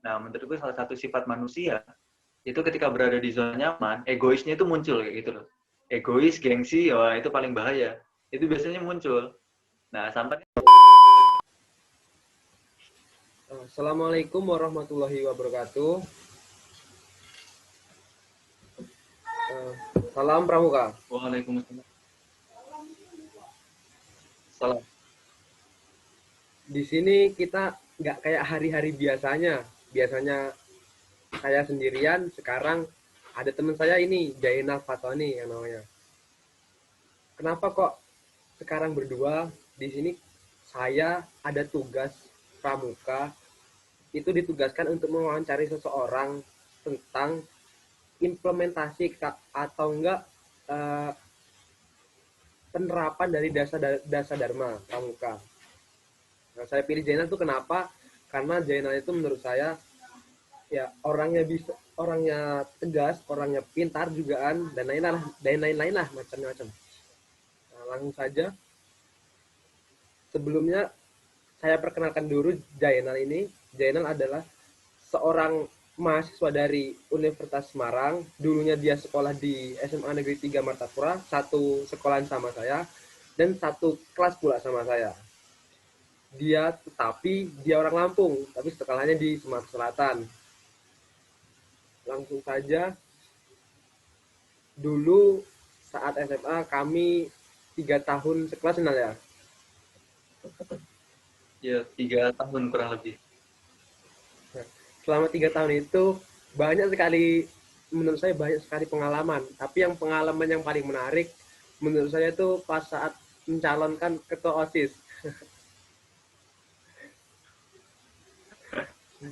Nah, menurutku salah satu sifat manusia itu ketika berada di zona nyaman, egoisnya itu muncul kayak gitu loh. Egois, gengsi, wah itu paling bahaya. Itu biasanya muncul. Nah, sampai Assalamualaikum warahmatullahi wabarakatuh. Salam Pramuka. Waalaikumsalam. Salam. Di sini kita nggak kayak hari-hari biasanya. Biasanya saya sendirian, sekarang ada teman saya ini, Jainal Fatoni yang namanya. Kenapa kok sekarang berdua? Di sini saya ada tugas Pramuka, itu ditugaskan untuk mewawancari seseorang tentang implementasi atau enggak eh, penerapan dari dasar dharma Pramuka. Nah, saya pilih Jainal itu kenapa? Karena Jainal itu menurut saya ya orangnya tegas, orangnya pintar jugaan dan lain-lain lah macam-macam. Nah, langsung saja sebelumnya saya perkenalkan dulu Jainal ini. Jainal adalah seorang mahasiswa dari Universitas Semarang. Dulunya dia sekolah di SMA Negeri 3 Martapura, satu sekolahan sama saya dan satu kelas pula sama saya. Dia orang Lampung, tapi sekolahnya di Sumatera Selatan. Langsung saja, dulu saat SMA kami 3 tahun sekelas kenal ya. Ya, 3 tahun kurang lebih. Selama 3 tahun itu banyak sekali, menurut saya banyak sekali pengalaman. Tapi yang pengalaman yang paling menarik menurut saya itu pas saat mencalonkan ketua OSIS.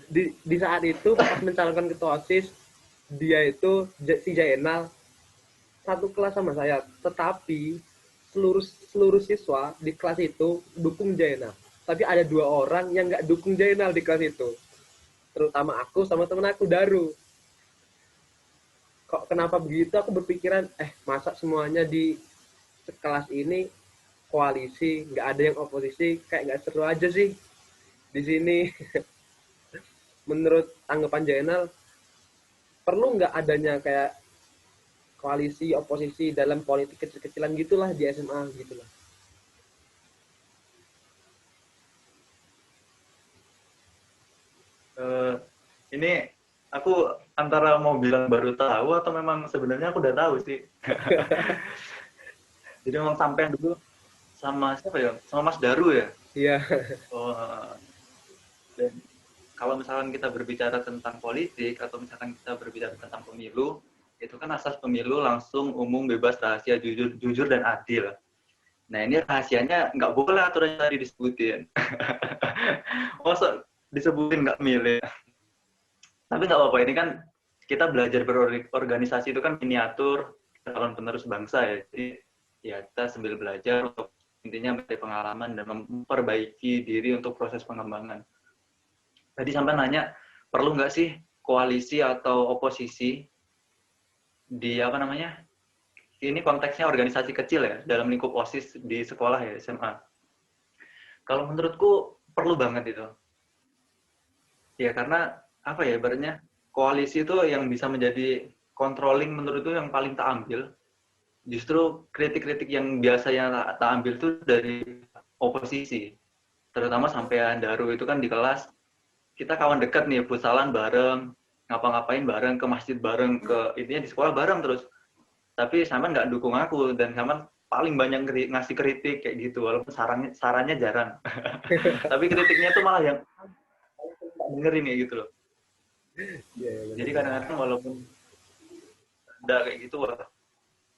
Di saat itu pas mencalonkan ketua OSIS, dia itu si Jainal satu kelas sama saya, tetapi seluruh seluruh siswa di kelas itu dukung Jainal. Tapi ada 2 orang yang nggak dukung Jainal di kelas itu, terutama aku sama temen aku Daru. Kok kenapa begitu? Aku berpikiran, masa semuanya di kelas ini koalisi, nggak ada yang oposisi, kayak nggak seru aja sih di sini. Menurut tanggapan Jainal, perlu nggak adanya kayak koalisi oposisi dalam politik kecil-kecilan gitulah di SMA gitulah. Uh, ini aku antara mau bilang baru tahu atau memang sebenarnya aku udah tahu sih. Jadi memang sampai dulu sama siapa ya? Sama Mas Daru ya? Iya. Oh, dan kalau misalkan kita berbicara tentang politik atau misalkan kita berbicara tentang pemilu, itu kan asas pemilu langsung, umum, bebas, rahasia, jujur dan adil. Nah ini rahasianya nggak boleh aturan tadi disebutin. Masa disebutin nggak milih? Tapi nggak apa-apa, ini kan kita belajar berorganisasi itu kan miniatur calon penerus bangsa ya. Jadi ya kita sambil belajar untuk intinya mencari pengalaman dan memperbaiki diri untuk proses pengembangan. Tadi sampai nanya, perlu nggak sih koalisi atau oposisi di apa namanya? Ini konteksnya organisasi kecil ya, dalam lingkup OSIS di sekolah ya, SMA. Kalau menurutku perlu banget itu. Ya karena apa ya, ibaratnya koalisi itu yang bisa menjadi controlling menurutku yang paling tak ambil. Justru kritik-kritik yang biasanya tak ambil itu dari oposisi. Terutama sampai Daru itu kan di kelas, kita kawan dekat nih, futsalan bareng, ngapa-ngapain bareng, ke masjid bareng, ke intinya di sekolah bareng terus. Tapi Saman nggak dukung aku, dan Saman paling banyak ngasih kritik kayak gitu, walaupun sarannya jarang. Tapi kritiknya tuh malah yang dengerin kayak gitu loh. Iya, ya, Jadi benar. kadang-kadang walaupun ada kayak gitu, wah,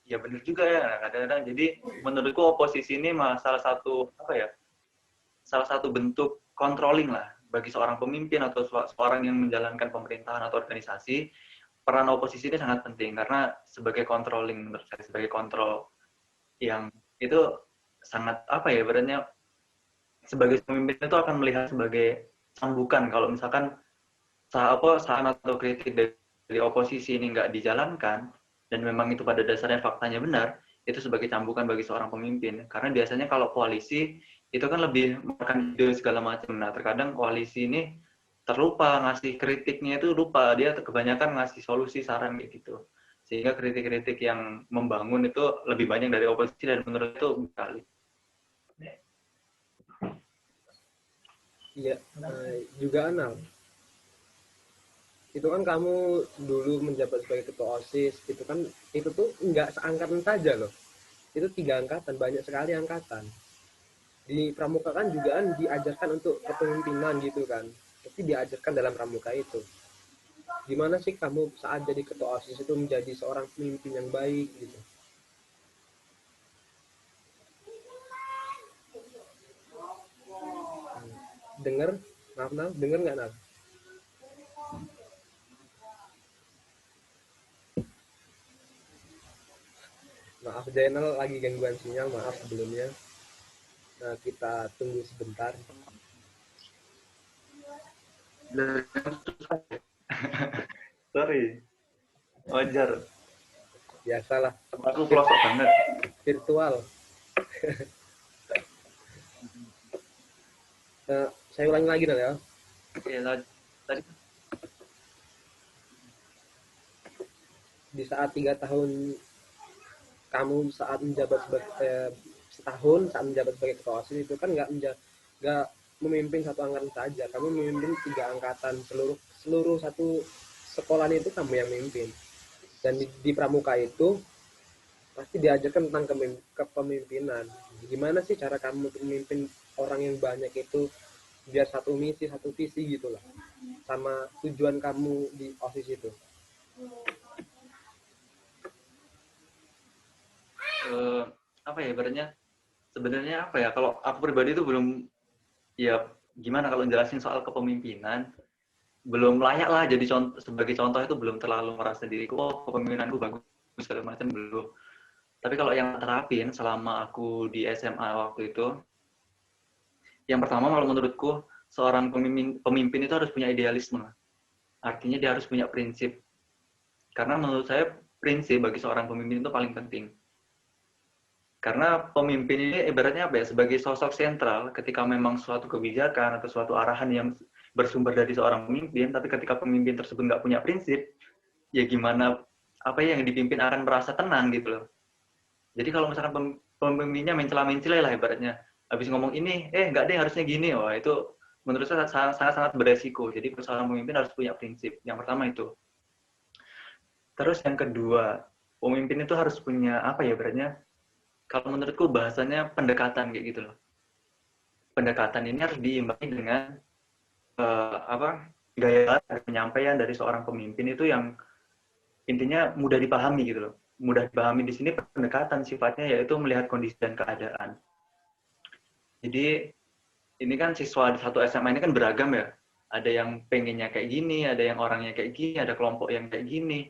ya bener juga ya kadang-kadang. Jadi menurutku oposisi ini salah satu apa ya, salah satu bentuk controlling lah bagi seorang pemimpin atau seorang yang menjalankan pemerintahan atau organisasi. Peran oposisi ini sangat penting karena sebagai controlling, menurut saya sebagai kontrol yang itu sangat apa ya, berarti sebagai pemimpin itu akan melihat sebagai sambukan kalau misalkan saran atau kritik dari oposisi ini nggak dijalankan dan memang itu pada dasarnya faktanya benar, itu sebagai cambukan bagi seorang pemimpin. Karena biasanya kalau koalisi itu kan lebih makan ide segala macam. Nah terkadang koalisi ini terlupa ngasih kritiknya, itu lupa, dia kebanyakan ngasih solusi, saran kayak gitu. Sehingga kritik-kritik yang membangun itu lebih banyak dari oposisi, dan menurut itu kali. Iya, juga Anal. Itu kan kamu dulu menjabat sebagai ketua OSIS, itu tuh nggak seangkatan saja loh. Itu 3 angkatan, banyak sekali angkatan. Di pramuka kan juga kan diajarkan untuk kepemimpinan gitu kan. Tapi diajarkan dalam pramuka itu. Gimana sih kamu saat jadi ketua OSIS itu menjadi seorang pemimpin yang baik gitu? Dengar? Maaf Nal, dengar nggak Nal? Maaf Jainal lagi gangguan sinyal, maaf sebelumnya. Nah, kita tunggu sebentar. Sorry, wajar. Biasalah, Aku pelosok banget. virtual. Saya ulangi lagi Nal ya. Ya, tadi Di saat 3 tahun kamu saat menjabat sebagai setahun saat menjabat sebagai ketua OSIS itu kan nggak memimpin satu angkatan saja, kamu memimpin 3 angkatan, seluruh satu sekolah itu kamu yang memimpin. Dan di pramuka itu pasti diajarkan tentang kepemimpinan. Gimana sih cara kamu untuk memimpin orang yang banyak itu biar satu misi, satu visi gitu lah, sama tujuan kamu di OSIS itu. apa ya ibaratnya, sebenarnya apa ya, kalau aku pribadi itu belum, ya gimana kalau jelasin soal kepemimpinan, belum layak lah jadi contoh, sebagai contoh itu belum terlalu merasa diriku, oh kepemimpinanku bagus segala macam, belum. Tapi kalau yang terapin selama aku di SMA waktu itu, yang pertama kalau menurutku seorang pemimpin itu harus punya idealisme. Artinya dia harus punya prinsip. Karena menurut saya prinsip bagi seorang pemimpin itu paling penting. Karena pemimpin ini ibaratnya apa ya, sebagai sosok sentral ketika memang suatu kebijakan atau suatu arahan yang bersumber dari seorang pemimpin, tapi ketika pemimpin tersebut nggak punya prinsip, ya gimana apa yang dipimpin akan merasa tenang gitu loh. Jadi kalau misalkan pemimpinnya mencela-mencela lah ibaratnya, habis ngomong ini, nggak deh harusnya gini, wah itu menurut saya sangat beresiko. Jadi seorang pemimpin harus punya prinsip. Yang pertama itu. Terus yang kedua, pemimpin itu harus punya apa ya ibaratnya, kalau menurutku bahasanya pendekatan kayak gitu loh. Pendekatan ini harus diimbangi dengan gaya penyampaian dari seorang pemimpin itu yang intinya mudah dipahami gitu loh. Mudah dipahami di sini pendekatan sifatnya yaitu melihat kondisi dan keadaan. Jadi ini kan siswa di satu SMA ini kan beragam ya. Ada yang pengennya kayak gini, ada yang orangnya kayak gini, ada kelompok yang kayak gini.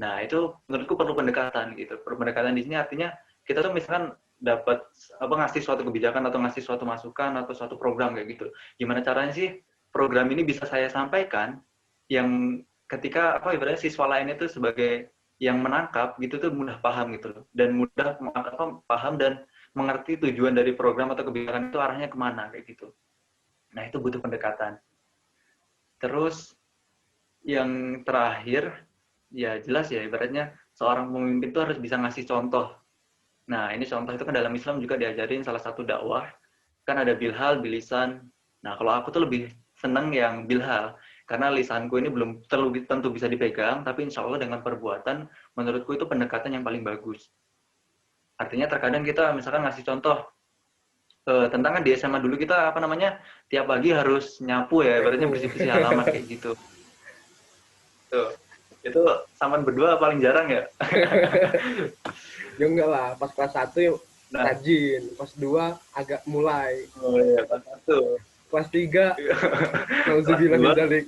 Nah, itu menurutku perlu pendekatan gitu. Perlu pendekatan di sini artinya kita tuh misalkan dapat ngasih suatu kebijakan atau ngasih suatu masukan atau suatu program kayak gitu. Gimana caranya sih program ini bisa saya sampaikan yang ketika ibaratnya siswa lain itu sebagai yang menangkap gitu tuh mudah paham gitu loh. Dan mudah paham dan mengerti tujuan dari program atau kebijakan itu arahnya kemana kayak gitu. Nah, itu butuh pendekatan. Terus yang terakhir, ya jelas ya ibaratnya seorang pemimpin itu harus bisa ngasih contoh. Nah, ini contoh itu kan dalam Islam juga diajarin salah satu dakwah. Kan ada bilhal, bilisan. Nah, kalau aku tuh lebih seneng yang bilhal. Karena lisanku ini belum terlalu tentu bisa dipegang, tapi insya Allah dengan perbuatan, menurutku itu pendekatan yang paling bagus. Artinya terkadang kita misalkan ngasih contoh, tentang kan di SMA dulu kita tiap pagi harus nyapu ya, ibaratnya bersih-bersih halaman kayak gitu. Tuh. Itu sampean berdua paling jarang ya? Ya enggak lah, pas kelas 1 ya rajin, pas 2 agak mulai. Oh iya, pas 1. Kelas 3 nauzubillah min dzalik.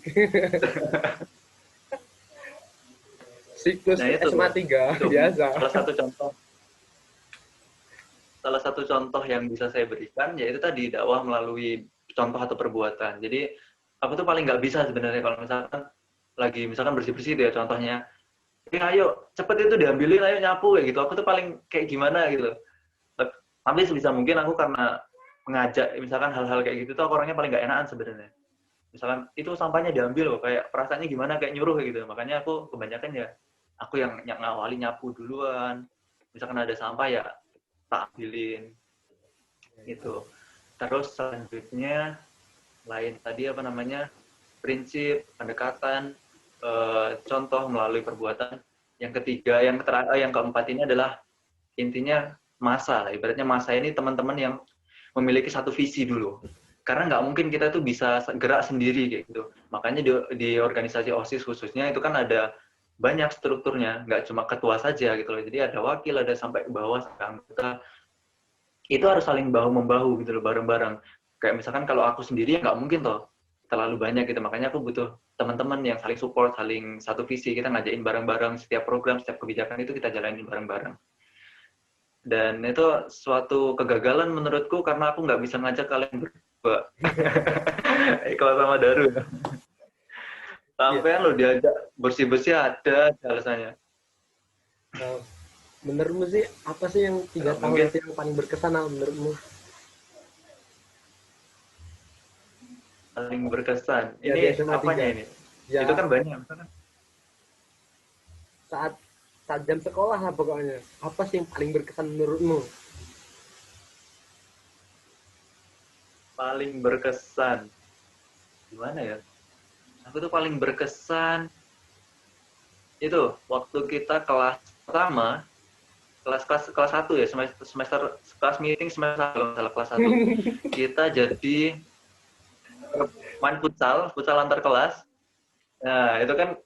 Siklus Nah, itu SMA 3 biasa. Salah satu contoh yang bisa saya berikan yaitu tadi dakwah melalui contoh atau perbuatan. Jadi aku tuh paling nggak bisa sebenarnya kalau misalkan bersih-bersih itu ya contohnya. Ayo cepet itu diambilin, ayo nyapu kayak gitu. Aku tuh paling kayak gimana gitu. Tapi sebisa mungkin aku karena mengajak misalkan hal-hal kayak gitu tuh aku orangnya paling nggak enakan sebenarnya. misalkan itu sampahnya diambil loh, kayak perasaannya gimana, kayak nyuruh kayak gitu. Makanya aku kebanyakan ya aku yang ngawali nyapu duluan. Misalkan ada sampah ya tak ambilin gitu. Terus selanjutnya lain tadi apa namanya, prinsip, pendekatan, contoh melalui perbuatan. Yang ketiga, yang keempat ini adalah intinya masa. Ibaratnya masa ini teman-teman yang memiliki satu visi dulu. Karena nggak mungkin kita tuh bisa gerak sendiri kayak gitu. Makanya di organisasi OSIS khususnya itu kan ada banyak strukturnya, nggak cuma ketua saja gitu loh. Jadi ada wakil, ada sampai ke bawah, sampai anggota. Itu harus saling bahu-membahu gitu loh, bareng-bareng. Kayak misalkan kalau aku sendiri ya nggak mungkin toh terlalu banyak gitu. Makanya aku butuh teman-teman yang saling support, saling satu visi. Kita ngajain bareng-bareng setiap program, setiap kebijakan itu kita jalanin bareng-bareng. Dan itu suatu kegagalan menurutku karena aku nggak bisa ngajak kalian berdua. Kalau sama Daru. Sampai lo diajak bersih-bersih ada alasannya. Nah, menurutmu sih apa sih yang 3 tahun Mungkin itu yang paling berkesan menurutmu? paling berkesan. Ya di Ini SMA 3. apanya ini? Ya Itu kan banyak. saat saat jam sekolah lah pokoknya. Apa sih yang paling berkesan menurutmu? Paling berkesan. Gimana ya? Aku tuh paling berkesan itu waktu kita kelas pertama, kelas 1 ya, semester kelas meeting semester 1, kalau salah kelas 1. Kita jadi main futsal antar kelas. Nah, itu kan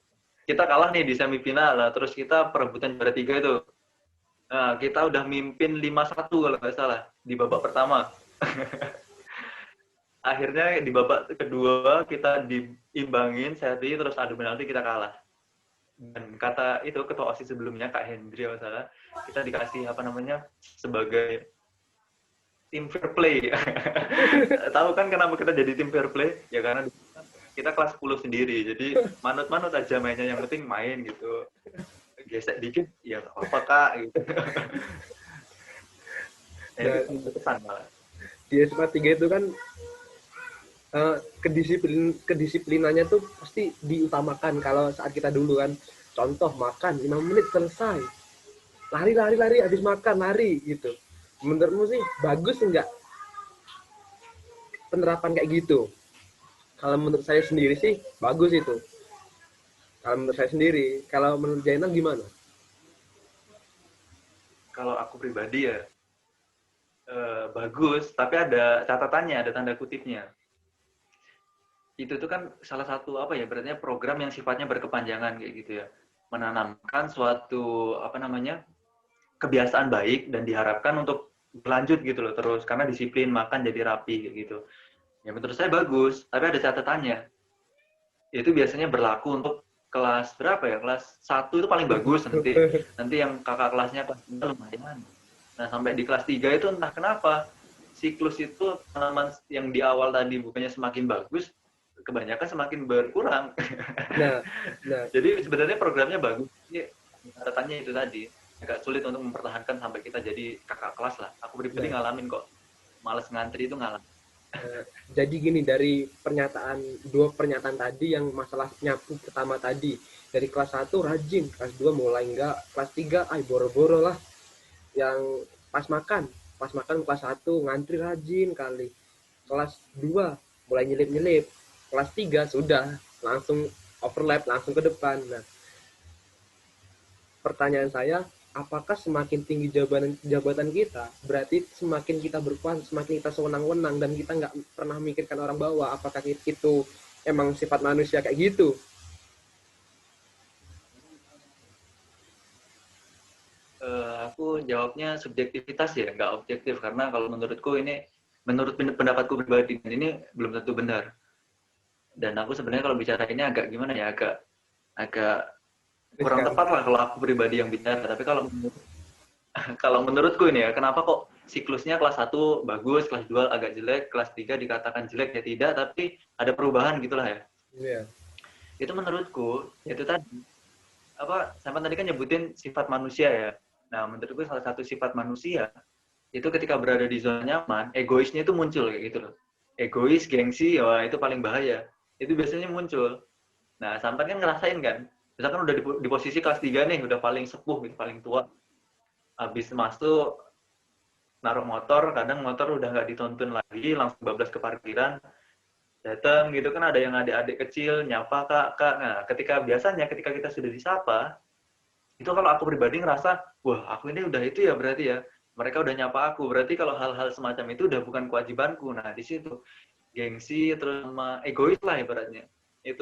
kita kalah nih di semifinal. Nah, terus kita perebutan juara 3 itu. Nah, kita udah mimpin 5-1 kalau nggak salah di babak pertama. Akhirnya di babak kedua kita diimbangin seri, terus adu penalti kita kalah. Dan kata itu ketua OSIS sebelumnya Kak Hendri kalau salah, kita dikasih apa namanya sebagai tim fair play. Tahu kan kenapa kita jadi tim fair play? Ya karena kita kelas 10 sendiri. Jadi manut-manut aja mainnya, yang penting main gitu. Gesek dikit ya apa Kak gitu. Nah, Itu berkesan malah. di SMA 3 itu kan kedisiplinannya tuh pasti diutamakan kalau saat kita dulu kan. Contoh makan 5 menit selesai. Lari habis makan lari gitu. Menurutmu sih bagus enggak penerapan kayak gitu? Kalau menurut saya sendiri sih bagus itu. Kalau menurut saya sendiri, kalau menurut Jainal gimana? Kalau aku pribadi ya bagus, tapi ada catatannya, ada tanda kutipnya. Itu tuh kan salah satu apa ya, berarti program yang sifatnya berkepanjangan kayak gitu ya. Menanamkan suatu apa namanya kebiasaan baik dan diharapkan untuk berlanjut gitu loh terus, karena disiplin makan jadi rapi kayak gitu. Ya menurut saya bagus, tapi ada catatannya. Itu biasanya berlaku untuk kelas berapa ya? Kelas 1 itu paling bagus, nanti yang kakak kelasnya kelas 3 lumayan. Nah, sampai di kelas 3 itu entah kenapa siklus itu tanaman yang di awal tadi bukannya semakin bagus, kebanyakan semakin berkurang. Nah, nah, Jadi sebenarnya programnya bagus, catatannya itu tadi agak sulit untuk mempertahankan sampai kita jadi kakak kelas lah. Aku pribadi nah. ngalamin kok, males ngantri itu ngalamin. Jadi gini, dari dua pernyataan tadi yang masalah nyapu pertama tadi, dari kelas 1 rajin, kelas 2 mulai enggak, kelas 3 boro-boro lah. Yang pas makan kelas 1 ngantri rajin kali. Kelas 2 mulai nyelip-nyelip. Kelas 3 sudah langsung overlap, langsung ke depan. Nah, pertanyaan saya, apakah semakin tinggi jabatan kita, berarti semakin kita berkuasa, semakin kita sewenang-wenang, dan kita nggak pernah memikirkan orang bawah? Apakah itu emang sifat manusia kayak gitu? Aku jawabnya subjektivitas ya, nggak objektif. Karena kalau menurutku ini, menurut pendapatku pribadi, ini belum tentu benar. Dan aku sebenarnya kalau bicara ini agak gimana ya, agak kurang tepat lah kalau aku pribadi yang bicara. Tapi kalau menurutku ini ya, kenapa kok siklusnya kelas 1 bagus, kelas 2 agak jelek, kelas 3 dikatakan jelek ya tidak, tapi ada perubahan gitulah ya. Iya. Itu menurutku, itu tadi, sampai tadi kan nyebutin sifat manusia ya. Nah, menurutku salah satu sifat manusia, itu ketika berada di zona nyaman, egoisnya itu muncul kayak gitu loh. Egois, gengsi, wah itu paling bahaya. itu biasanya muncul. Nah, Santan kan ngerasain kan, misalkan udah di posisi kelas 3 nih, udah paling sepuh gitu, paling tua. Habis masuk, naruh motor, kadang motor udah nggak dituntun lagi, langsung bablas ke parkiran, datang gitu kan, ada yang adik-adik kecil, nyapa kak, kak. Nah, biasanya ketika kita sudah disapa, itu kalau aku pribadi ngerasa, wah aku ini udah itu ya berarti ya, mereka udah nyapa aku, berarti kalau hal-hal semacam itu udah bukan kewajibanku. Nah, di situ gengsi terus sama egois lah ibaratnya.